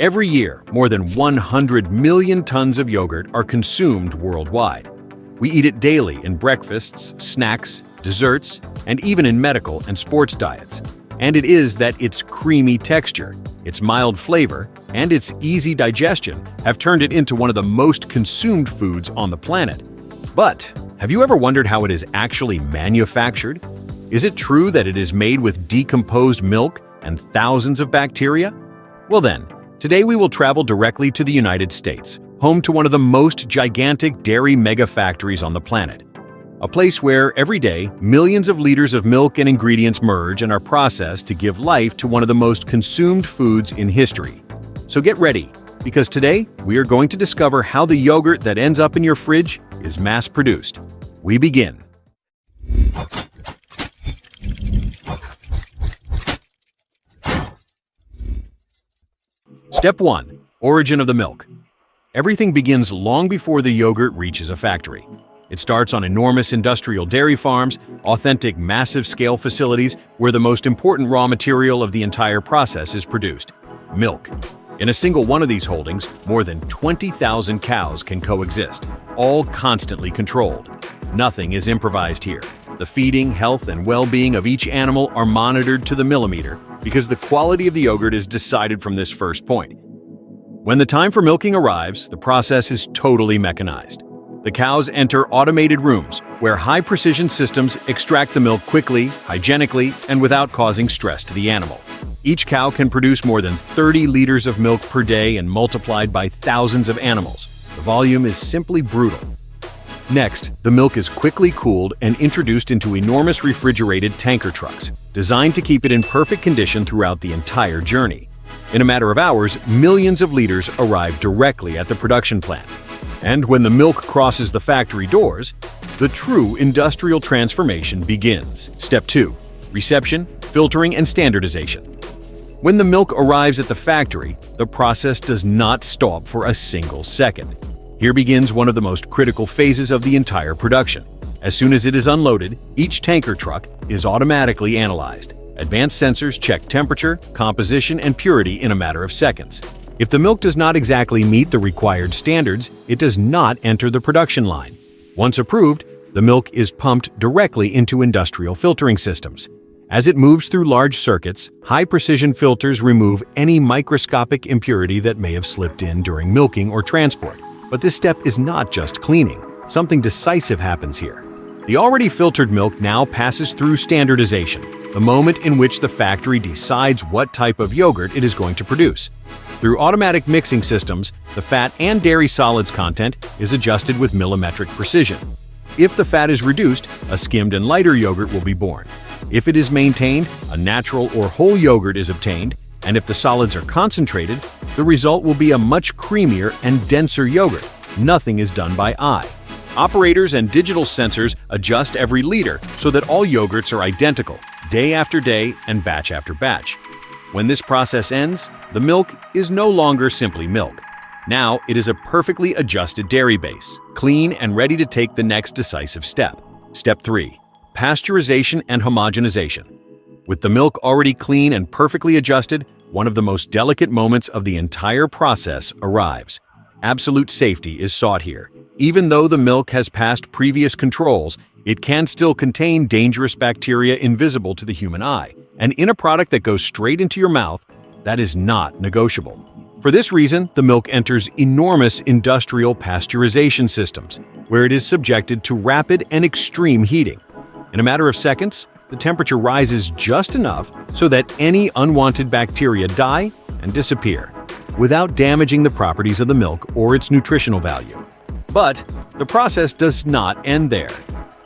Every year, more than 100 million tons of yogurt are consumed worldwide. We eat it daily in breakfasts, snacks, desserts, and even in medical and sports diets. And it is that its creamy texture, its mild flavor, and its easy digestion have turned it into one of the most consumed foods on the planet. But have you ever wondered how it is actually manufactured? Is it true that it is made with decomposed milk and thousands of bacteria? Well then, today we will travel directly to the United States, home to one of the most gigantic dairy mega-factories on the planet. A place where, every day, millions of liters of milk and ingredients merge and are processed to give life to one of the most consumed foods in history. So get ready, because today we are going to discover how the yogurt that ends up in your fridge is mass-produced. We begin. Step 1. Origin of the milk. Everything begins long before the yogurt reaches a factory. It starts on enormous industrial dairy farms, authentic massive-scale facilities where the most important raw material of the entire process is produced: milk. In a single one of these holdings, more than 20,000 cows can coexist, all constantly controlled. Nothing is improvised here. The feeding, health, and well-being of each animal are monitored to the millimeter because the quality of the yogurt is decided from this first point. When the time for milking arrives, the process is totally mechanized. The cows enter automated rooms where high-precision systems extract the milk quickly, hygienically, and without causing stress to the animal. Each cow can produce more than 30 liters of milk per day and multiplied by thousands of animals. The volume is simply brutal. Next, the milk is quickly cooled and introduced into enormous refrigerated tanker trucks, designed to keep it in perfect condition throughout the entire journey. In a matter of hours, millions of liters arrive directly at the production plant. And when the milk crosses the factory doors, the true industrial transformation begins. Step 2. Reception, filtering, and standardization. When the milk arrives at the factory, the process does not stop for a single second. Here begins one of the most critical phases of the entire production. As soon as it is unloaded, each tanker truck is automatically analyzed. Advanced sensors check temperature, composition, and purity in a matter of seconds. If the milk does not exactly meet the required standards, it does not enter the production line. Once approved, the milk is pumped directly into industrial filtering systems. As it moves through large circuits, high-precision filters remove any microscopic impurity that may have slipped in during milking or transport. But this step is not just cleaning. Something decisive happens here. The already filtered milk now passes through standardization, the moment in which the factory decides what type of yogurt it is going to produce. Through automatic mixing systems, the fat and dairy solids content is adjusted with millimetric precision. If the fat is reduced, a skimmed and lighter yogurt will be born. If it is maintained, a natural or whole yogurt is obtained, and if the solids are concentrated, the result will be a much creamier and denser yogurt. Nothing is done by eye. Operators and digital sensors adjust every liter so that all yogurts are identical, day after day and batch after batch. When this process ends, the milk is no longer simply milk. Now it is a perfectly adjusted dairy base, clean and ready to take the next decisive step. Step 3. Pasteurization and homogenization. With the milk already clean and perfectly adjusted, one of the most delicate moments of the entire process arrives. Absolute safety is sought here. Even though the milk has passed previous controls, it can still contain dangerous bacteria invisible to the human eye. And in a product that goes straight into your mouth, that is not negotiable. For this reason, the milk enters enormous industrial pasteurization systems, where it is subjected to rapid and extreme heating. In a matter of seconds, the temperature rises just enough so that any unwanted bacteria die and disappear, without damaging the properties of the milk or its nutritional value. But the process does not end there.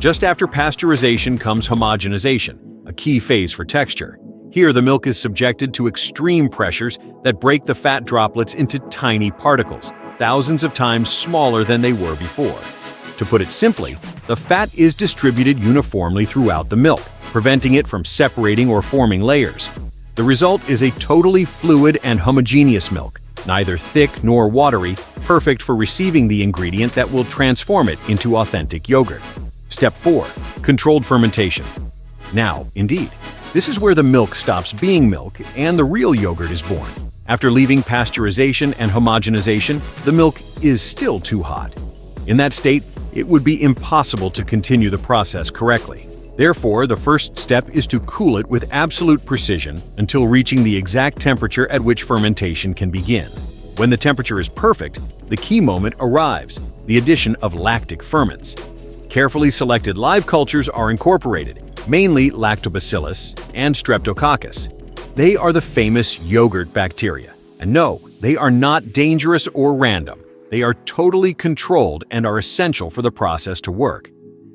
Just after pasteurization comes homogenization, a key phase for texture. Here, the milk is subjected to extreme pressures that break the fat droplets into tiny particles, thousands of times smaller than they were before. To put it simply, the fat is distributed uniformly throughout the milk, preventing it from separating or forming layers. The result is a totally fluid and homogeneous milk, neither thick nor watery, perfect for receiving the ingredient that will transform it into authentic yogurt. Step 4. Controlled fermentation. Now, indeed, this is where the milk stops being milk and the real yogurt is born. After leaving pasteurization and homogenization, the milk is still too hot. In that state, it would be impossible to continue the process correctly. Therefore, the first step is to cool it with absolute precision until reaching the exact temperature at which fermentation can begin. When the temperature is perfect, the key moment arrives, the addition of lactic ferments. Carefully selected live cultures are incorporated, mainly Lactobacillus and Streptococcus. They are the famous yogurt bacteria. And no, they are not dangerous or random. They are totally controlled and are essential for the process to work.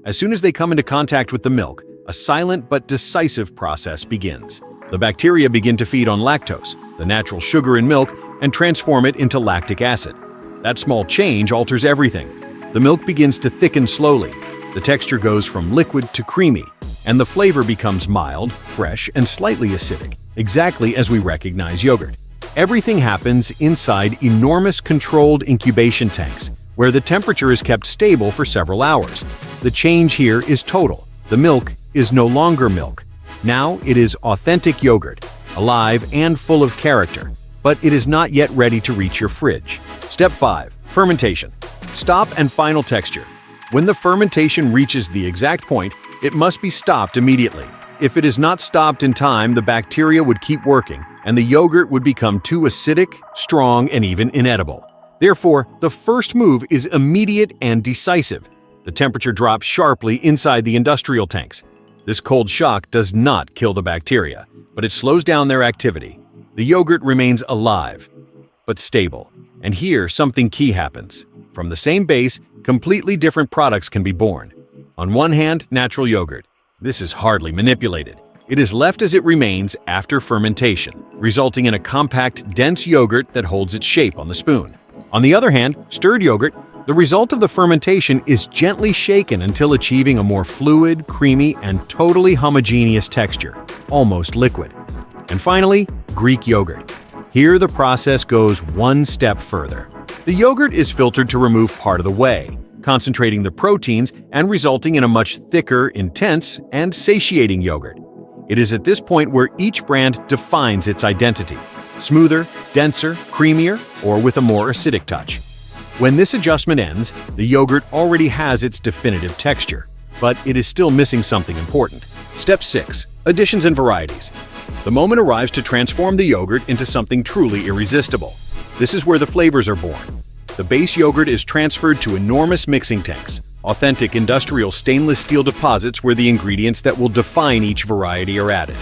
As soon as they come into contact with the milk, a silent but decisive process begins. The bacteria begin to feed on lactose, the natural sugar in milk, and transform it into lactic acid. That small change alters everything. The milk begins to thicken slowly. The texture goes from liquid to creamy, and the flavor becomes mild, fresh, and slightly acidic, exactly as we recognize yogurt. Everything happens inside enormous controlled incubation tanks, where the temperature is kept stable for several hours. The change here is total. The milk is no longer milk. Now it is authentic yogurt, alive and full of character, but it is not yet ready to reach your fridge. Step 5. Fermentation. Stop and final texture. When the fermentation reaches the exact point, it must be stopped immediately. If it is not stopped in time, the bacteria would keep working, and the yogurt would become too acidic, strong, and even inedible. Therefore, the first move is immediate and decisive. The temperature drops sharply inside the industrial tanks. This cold shock does not kill the bacteria, but it slows down their activity. The yogurt remains alive, but stable. And here, something key happens. From the same base, completely different products can be born. On one hand, natural yogurt. This is hardly manipulated. It is left as it remains after fermentation, resulting in a compact, dense yogurt that holds its shape on the spoon. On the other hand, stirred yogurt, the result of the fermentation is gently shaken until achieving a more fluid, creamy, and totally homogeneous texture, almost liquid. And finally, Greek yogurt. Here the process goes one step further. The yogurt is filtered to remove part of the whey, concentrating the proteins and resulting in a much thicker, intense, and satiating yogurt. It is at this point where each brand defines its identity: smoother, denser, creamier, or with a more acidic touch. When this adjustment ends, the yogurt already has its definitive texture, but it is still missing something important. Step 6. Additions and varieties. The moment arrives to transform the yogurt into something truly irresistible. This is where the flavors are born. The base yogurt is transferred to enormous mixing tanks, authentic industrial stainless steel deposits where the ingredients that will define each variety are added.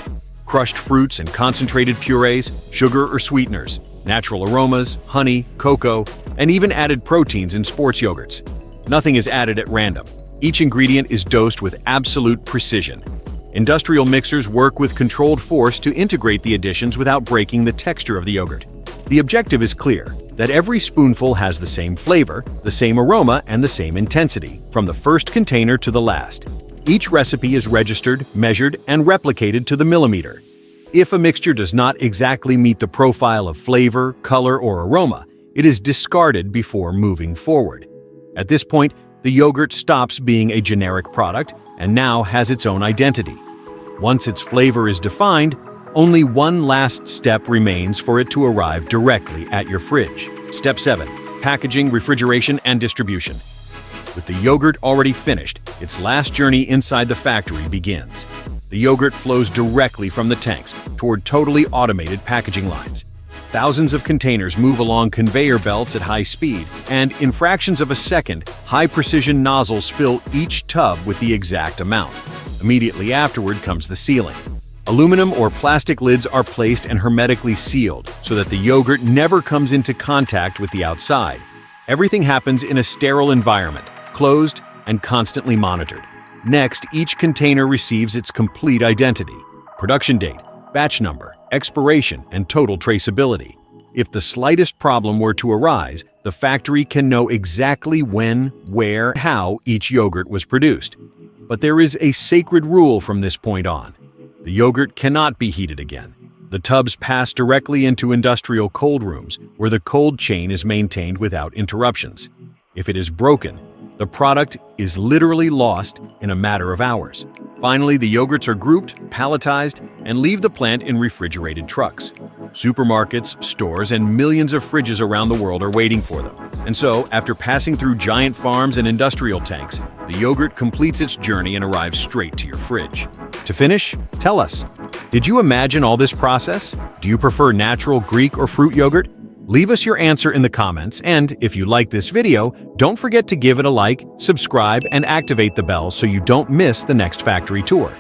Crushed fruits and concentrated purees, sugar or sweeteners, natural aromas, honey, cocoa, and even added proteins in sports yogurts. Nothing is added at random. Each ingredient is dosed with absolute precision. Industrial mixers work with controlled force to integrate the additions without breaking the texture of the yogurt. The objective is clear, that every spoonful has the same flavor, the same aroma, and the same intensity, from the first container to the last. Each recipe is registered, measured, and replicated to the millimeter. If a mixture does not exactly meet the profile of flavor, color, or aroma, it is discarded before moving forward. At this point, the yogurt stops being a generic product and now has its own identity. Once its flavor is defined, only one last step remains for it to arrive directly at your fridge. Step 7. Packaging, refrigeration, and distribution. With the yogurt already finished, its last journey inside the factory begins. The yogurt flows directly from the tanks toward totally automated packaging lines. Thousands of containers move along conveyor belts at high speed, and in fractions of a second, high-precision nozzles fill each tub with the exact amount. Immediately afterward comes the sealing. Aluminum or plastic lids are placed and hermetically sealed so that the yogurt never comes into contact with the outside. Everything happens in a sterile environment, closed and constantly monitored. Next, each container receives its complete identity: production date, batch number, expiration, and total traceability. If the slightest problem were to arise, the factory can know exactly when, where, how each yogurt was produced. But there is a sacred rule from this point on. The yogurt cannot be heated again. The tubs pass directly into industrial cold rooms, where the cold chain is maintained without interruptions. If it is broken, the product is literally lost in a matter of hours. Finally, the yogurts are grouped, palletized, and leave the plant in refrigerated trucks. Supermarkets, stores, and millions of fridges around the world are waiting for them. And so, after passing through giant farms and industrial tanks, the yogurt completes its journey and arrives straight to your fridge. To finish, tell us, did you imagine all this process? Do you prefer natural Greek or fruit yogurt? Leave us your answer in the comments, and if you like this video, don't forget to give it a like, subscribe, and activate the bell so you don't miss the next factory tour.